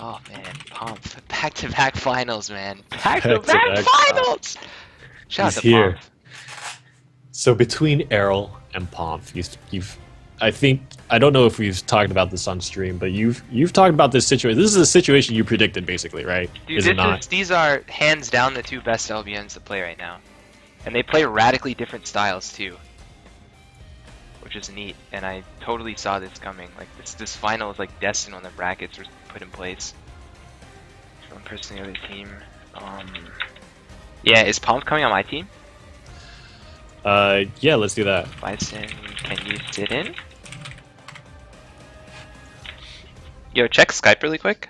Oh man, Pomp. Back-to-back finals, man. Back-to-back Back-to-back. finals! Shout He's out to Pomp. here. So between Errol and Pomp, I don't know if we've talked about this on stream, but you've talked about this situation. This is a situation you predicted, basically, right? Dude, Is it not? these are hands down the two best LBMs to play right now. And they play radically different styles too. Which is neat, and I totally saw this coming. Like this final is like destined when the brackets were put in place. So one person on the other team. Yeah, is Pomp coming on my team? Yeah, let's do that. Bison, can you sit in? Yo, check Skype really quick.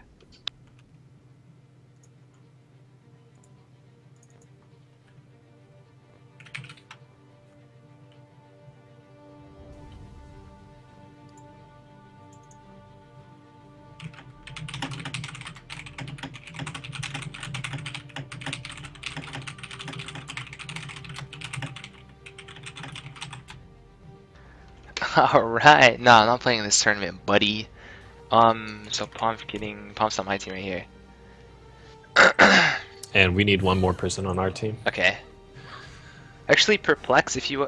Alright, no, I'm not playing in this tournament, buddy. So Pomp's on my team right here. And we need one more person on our team. Okay. Actually, Perplex, if you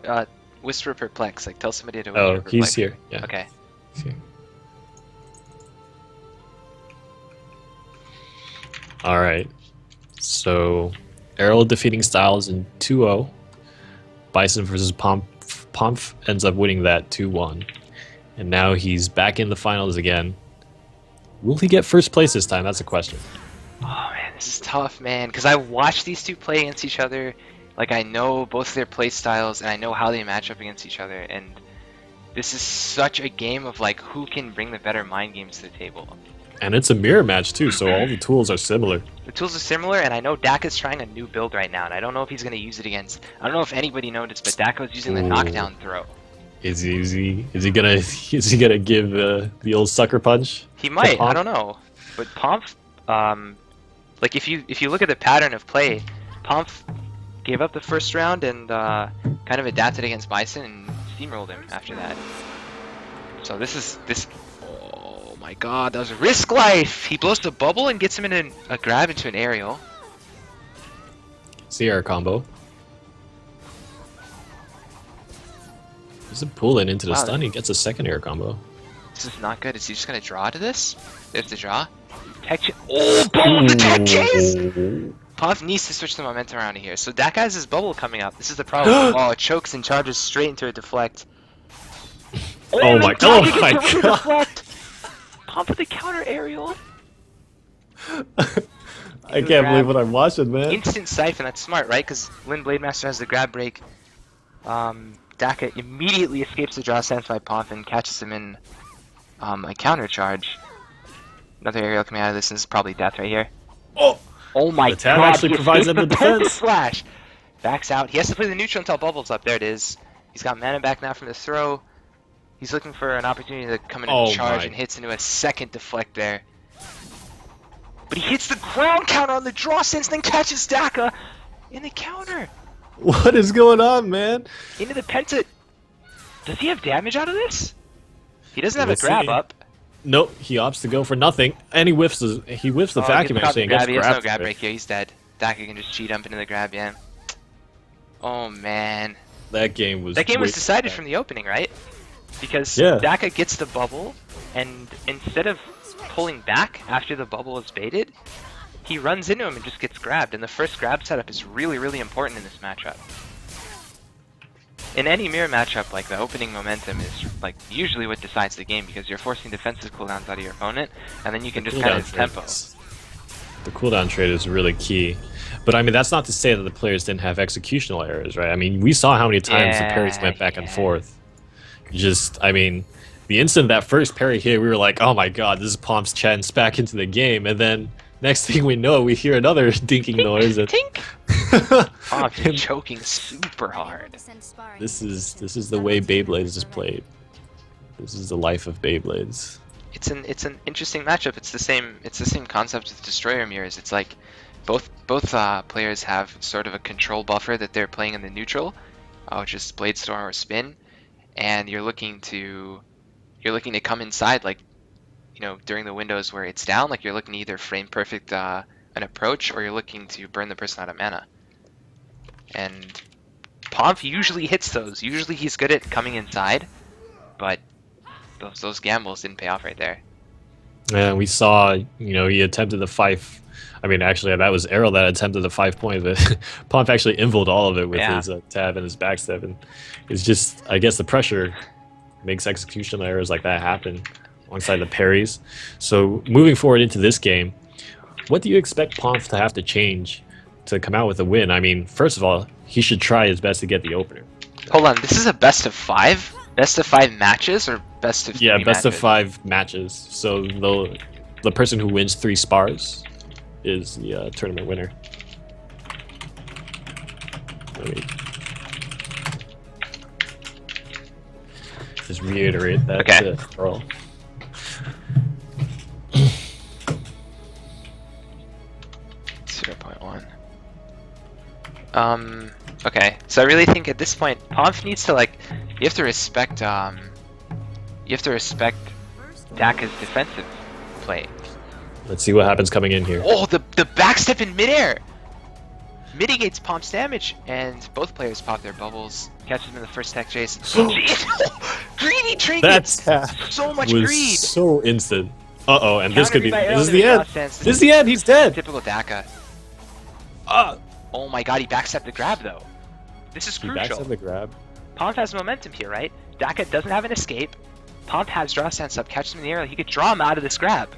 whisper Perplex, like tell somebody to whisper Oh, Perplex. he's here. Yeah. Okay. He's here. All right. So, Errol defeating Styles in 2-0. Bison versus Pomp. Pomp ends up winning that 2-1. And now he's back in the finals again. Will he get first place this time? That's a question. Oh man, this is tough, man. Because I watched these two play against each other. Like I know both their play styles, and I know how they match up against each other. And this is such a game of like who can bring the better mind games to the table. And it's a mirror match too, so all the tools are similar. The tools are similar, and I know Daka's trying a new build right now, and I don't know if he's going to use it against. I don't know if anybody noticed, but Daka's using the knockdown throw. Is he gonna give the old sucker punch? He might. I don't know. But Pomp, like if you look at the pattern of play, Pomp gave up the first round and kind of adapted against Bison and steamrolled him after that. So this. Oh my God, that was risk life. He blows the bubble and gets him in a grab into an aerial. Sierra combo. He's a pull in into the stun. He gets a second air combo. This is not good. Is he just gonna draw to this? There's the draw. Tech chase. Oh, boom! The tech chase! Pomp needs to switch the momentum around here. So Daka has his bubble coming up. This is the problem. Oh, it chokes and charges straight into a deflect. Oh my God! Oh my God! Pomp with the counter aerial. I can't believe what I'm watching, man. Instant siphon. That's smart, right? Because Lin Blademaster has the grab break. Daka immediately escapes the draw sense by Pomp and catches him in a counter charge. Another aerial coming out of this, and this is probably death right here. Oh my God! The tab actually provides him the defense. Slash. Backs out. He has to play the neutral until bubbles up. There it is. He's got mana back now from the throw. He's looking for an opportunity to come in and charge and hits into a second deflect there. But he hits the ground counter on the draw sense, then catches Daka in the counter. What is going on, man? Into the penta. Does he have damage out of this? He doesn't have a grab up. Nope, he opts to go for nothing, and he whiffs the vacuum actually and gets He has grabbed. no grab break here. He's dead. Daka can just cheat up into the grab, yeah. Oh man. That game was decided from the opening, right? Because Daka gets the bubble, and instead of pulling back after the bubble is baited, he runs into him and just gets grabbed. And the first grab setup is really, really important in this matchup. In any mirror matchup, like the opening momentum is like usually what decides the game because you're forcing defensive cooldowns out of your opponent, and then you can just kind of tempo. The cooldown trade is really key. But I mean, that's not to say that the players didn't have executional errors, right? I mean, we saw how many times the parries went back and forth. I mean, the instant that first parry hit, we were like, oh my God, this is Pomp's chance back into the game. And then next thing we know, we hear another dinking noise. And tink! Pomp's choking super hard. This is the way Beyblades is played. This is the life of Beyblades. It's an interesting matchup. It's the same concept with Destroyer mirrors. It's like both players have sort of a control buffer that they're playing in the neutral, which is Blade Storm or Spin, and you're looking to come inside like you know, during the windows where it's down, like you're looking to either frame perfect an approach, or you're looking to burn the person out of mana. And Pomp usually hits those. Usually he's good at coming inside, but those gambles didn't pay off right there. And we saw, you know, he attempted the 5. I mean, actually, that was Errol that attempted the 5 point, but Pomp actually involved all of it with his tab and his backstep. And it's just, I guess, the pressure makes executional errors like that happen alongside the parries. So moving forward into this game, what do you expect Pomp to have to change to come out with a win? I mean, first of all, he should try his best to get the opener. Hold on, this is a best of 5? Best of 5 matches or best of 3 Yeah, best matches? of 5 matches. So the person who wins 3 spars is the tournament winner. Let me just reiterate that Okay. to Earl. Okay, so I really think at this point, Pomp needs to, like, you have to respect Daka's defensive play. Let's see what happens coming in here. Oh, the backstep in midair mitigates Pomp's damage, and both players pop their bubbles, catches him in the first tech chase. Greedy trinkets! So much was greed! so instant. Uh-oh, and this could be... Countered by This is the Errol, end! nonsense. This is the end! He's dead! Typical Daka. Ah! Oh my god, he backstepped the grab though. This is He crucial. backs up the grab. Pomp has momentum here, right? Daka doesn't have an escape. Pomp has draw stance up, catches him in the air. He could draw him out of this grab.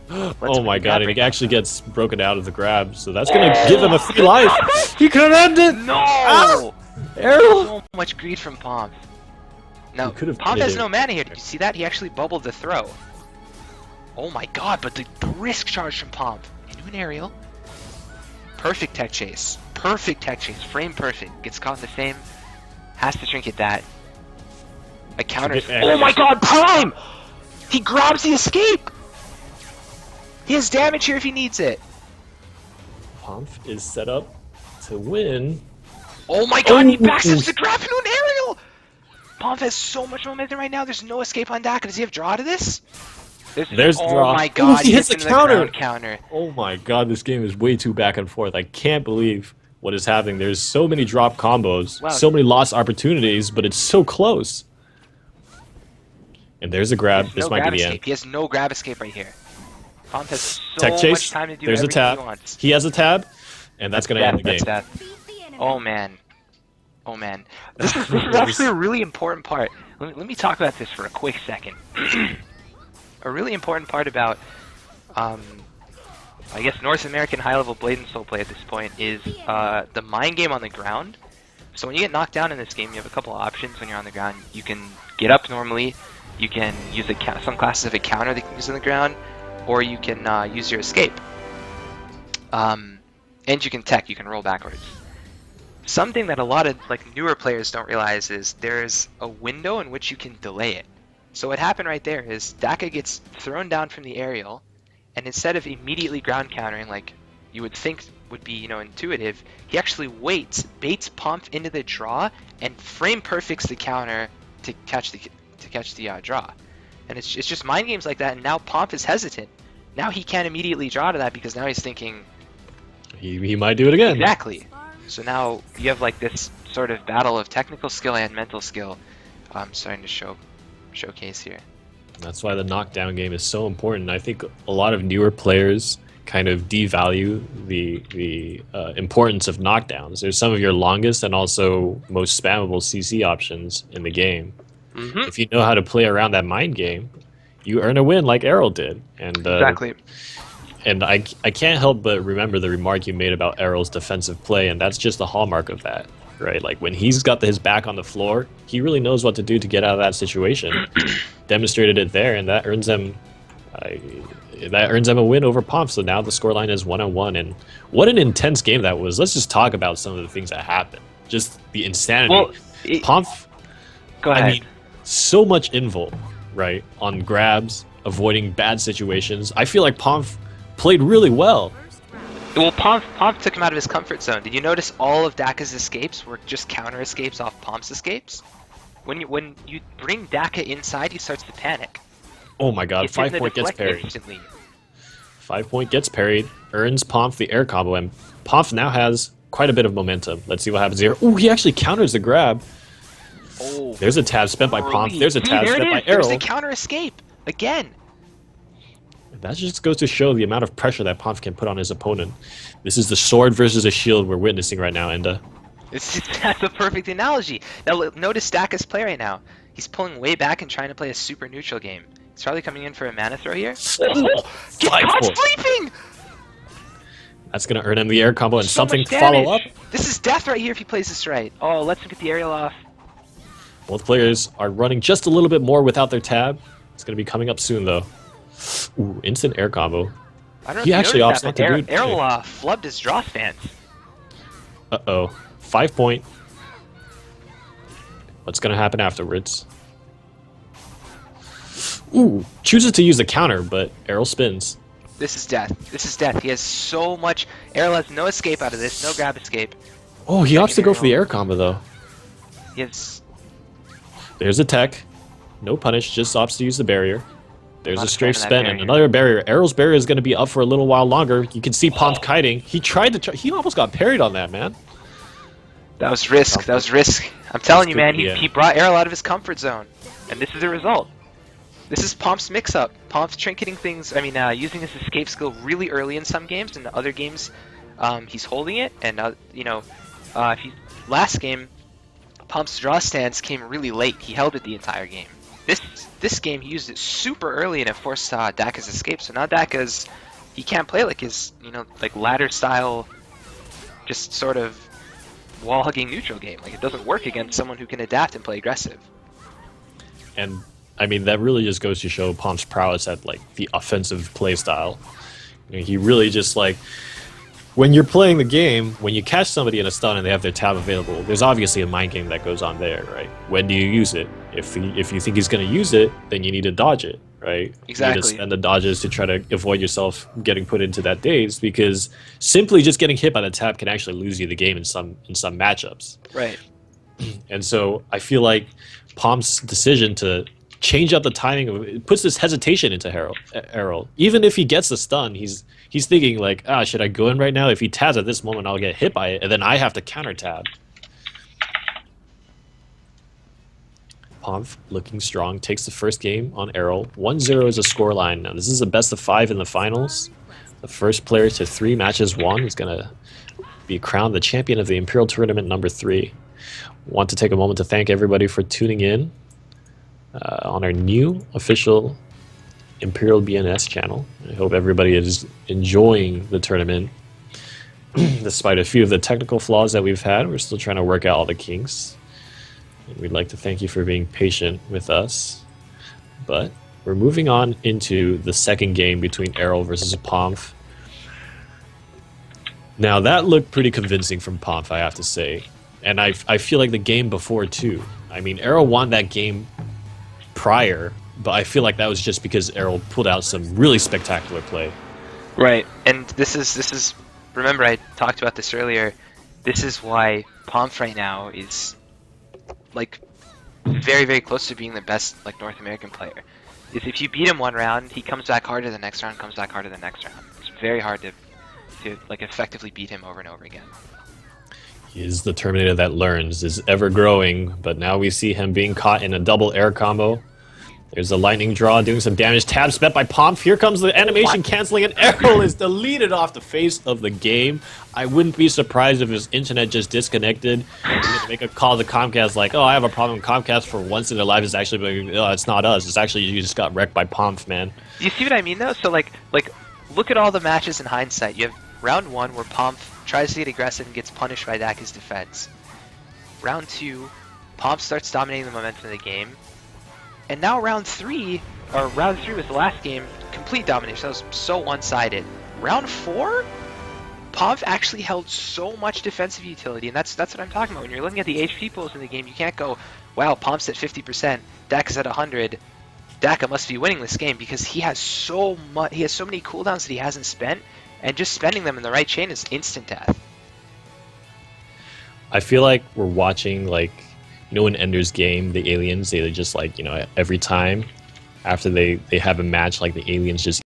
Oh my god, and he actually gets broken out of the grab, so that's gonna give him a free life! He could have ended! No! Ah! Errol! So much greed from Pomp. Now, He could have Pomp ended has it. no mana here. Did you see that? He actually bubbled the throw. Oh my god, but the risk charge from Pomp. Into an aerial. Perfect tech chase. Perfect tech chase. Frame perfect. Gets caught in the same. Has to trinket that. A counter. Oh my god, Prime! He grabs the escape! He has damage here if he needs it. Pomp is set up to win. Oh my god, he Oh. backsteps the grab into an aerial! Pomp has so much momentum right now. There's no escape on Daka. Does he have draw to this? There's oh draw. my god, Ooh, he hits the into counter. ground counter. Oh my god, this game is way too back and forth. I can't believe what is happening. There's so many drop combos, Wow. so many lost opportunities, but it's so close. And there's a grab. This No might grab be the escape. end. He has no grab escape right here. Pomp has so Tech much chase. time to do There's a everything tab. he wants. He has a tab, and that's going to end the game. That's that. Oh man. Oh man. This is actually a really important part. Let me talk about this for a quick second. A really important part about, I guess, North American high-level Blade and Soul play at this point is the mind game on the ground. So when you get knocked down in this game, you have a couple of options when you're on the ground. You can get up normally, you can use some classes of a counter that you can use on the ground, or you can use your escape. And you can tech, you can roll backwards. Something that a lot of newer players don't realize is there's a window in which you can delay it. So what happened right there is Daka gets thrown down from the aerial, and instead of immediately ground countering like you would think would be intuitive, he actually waits, baits Pomp into the draw, and frame perfects the counter to catch the draw. And it's just mind games like that. And now Pomp is hesitant. Now he can't immediately draw to that because now he's thinking He might do it again. exactly. So now you have this sort of battle of technical skill and mental skill starting to showcase here. That's why the knockdown game is so important. I think a lot of newer players kind of devalue the importance of knockdowns. There's some of your longest and also most spammable CC options in the game. Mm-hmm. If you know how to play around that mind game, you earn a win like Errol did. And Exactly. And I can't help but remember the remark you made about Errol's defensive play, and that's just the hallmark of that, right? Like when he's got his back on the floor, he really knows what to do to get out of that situation. Demonstrated it there, and that earns them a win over Pomp. So now the scoreline is 1-1, and what an intense game that was. Let's just talk about some of the things that happened. Just the insanity. Well, Pomp, go ahead. I mean, so much invul, right? On grabs, avoiding bad situations. I feel like Pomp played really well. Well, Pomp took him out of his comfort zone. Did you notice all of Daka's escapes were just counter escapes off Pomp's escapes? When you bring Daka inside, he starts to panic. Oh my god, Gets in the 5 point gets deflect parried. instantly. 5 point gets parried, earns Pomf the air combo, and Pomf now has quite a bit of momentum. Let's see what happens here. Ooh, he actually counters the grab. Oh, There's a tab spent by Pomf. early. There's a See, tab there it spent by is. There's the Errol. counter escape again. That just goes to show the amount of pressure that Pomf can put on his opponent. This is the sword versus a shield we're witnessing right now, Enda. That's a perfect analogy. Now notice Daka's play right now. He's pulling way back and trying to play a super neutral game. He's probably coming in for a mana throw here. Oh, Get 5 caught points. sleeping! That's going to earn him the air combo and So something much to follow up. damage. This is death right here if he plays this right. Oh, let's him get the aerial off. Both players are running just a little bit more without their tab. It's going to be coming up soon, though. Ooh, instant air combo. I don't know He if actually you opts noticed not that, to but do it. Errol flubbed his draw stance. Uh-oh. 5 point. What's going to happen afterwards? Ooh, chooses to use the counter, but Errol spins. This is death. This is death. He has so much. Errol has no escape out of this. No grab escape. Oh, he opts to go for the Errol. air combo, though. He has. There's a tech. No punish, just opts to use the barrier. There's Not a a strafe fan of that spin and barrier. another barrier. Errol's barrier is going to be up for a little while longer. You can see Pomf kiting. He tried to. He almost got parried on that, man. That was risk. That was risk. I'm telling you, man. Yeah. He brought Errol out of his comfort zone, and this is the result. This is Pomp's mix-up. Pomp's trinketing things. I mean, using his escape skill really early in some games, and the other games, he's holding it. And if he last game, Pomp's draw stance came really late. He held it the entire game. This game, he used it super early, and it forced Daka's escape. So now Daka's he can't play like his like ladder style, just sort of wall hugging neutral game. Like it doesn't work against someone who can adapt and play aggressive. And I mean, that really just goes to show Pomp's prowess at like the offensive play style. He really just like when you're playing the game, when you catch somebody in a stun and they have their tab available, there's obviously a mind game that goes on there, right? When do you use it? If you think he's going to use it, then you need to dodge it, right? Exactly. You need to spend the dodges to try to avoid yourself getting put into that daze, because simply just getting hit by the tab can actually lose you the game in some matchups. Right. And so I feel like Pomp's decision to change up the timing of it puts this hesitation into Errol. Even if he gets the stun, he's thinking like, should I go in right now? If he tabs at this moment, I'll get hit by it, and then I have to counter tab. Pomf, looking strong, takes the first game on Errol. 1-0 is a scoreline. Now, this is a best of 5 in the finals. The first player to 3 matches won is going to be crowned the champion of the Imperial Tournament number 3. Want to take a moment to thank everybody for tuning in on our new official Imperial BNS channel. I hope everybody is enjoying the tournament. Despite a few of the technical flaws that we've had, we're still trying to work out all the kinks. And we'd like to thank you for being patient with us. But we're moving on into the second game between Errol versus Pomf. Now that looked pretty convincing from Pomf, I have to say. And I feel like the game before too. I mean, Errol won that game prior, but I feel like that was just because Errol pulled out some really spectacular play. Right. And this is remember I talked about this earlier. This is why Pomf right now is like very, very close to being the best like North American player. Is if you beat him one round, he comes back harder the next round, comes back harder the next round. It's very hard to like effectively beat him over and over again. He is the Terminator that learns, is ever growing, but now we see him being caught in a double air combo. There's a lightning draw doing some damage. Tab spent by Pomf. Here comes the animation canceling, and Errol is deleted off the face of the game. I wouldn't be surprised if his internet just disconnected. He's going to make a call to Comcast like, oh, I have a problem with Comcast for once in their life. It's actually, oh, it's not us. It's actually you just got wrecked by Pomf, man. Do you see what I mean though? So like look at all the matches in hindsight. You have round 1 where Pomf tries to get aggressive and gets punished by Daka's defense. Round 2, Pomf starts dominating the momentum of the game. And now round 3 was the last game, complete domination. That was so one-sided. Round 4, Pomf actually held so much defensive utility, and that's what I'm talking about. When you're looking at the HP pools in the game, you can't go, wow, Pomp's at 50%, Daka's at 100. Daka must be winning this game because he has so many cooldowns that he hasn't spent, and just spending them in the right chain is instant death. I feel like we're watching, like, in Ender's Game, the aliens, they just, like, every time after they have a match like the aliens just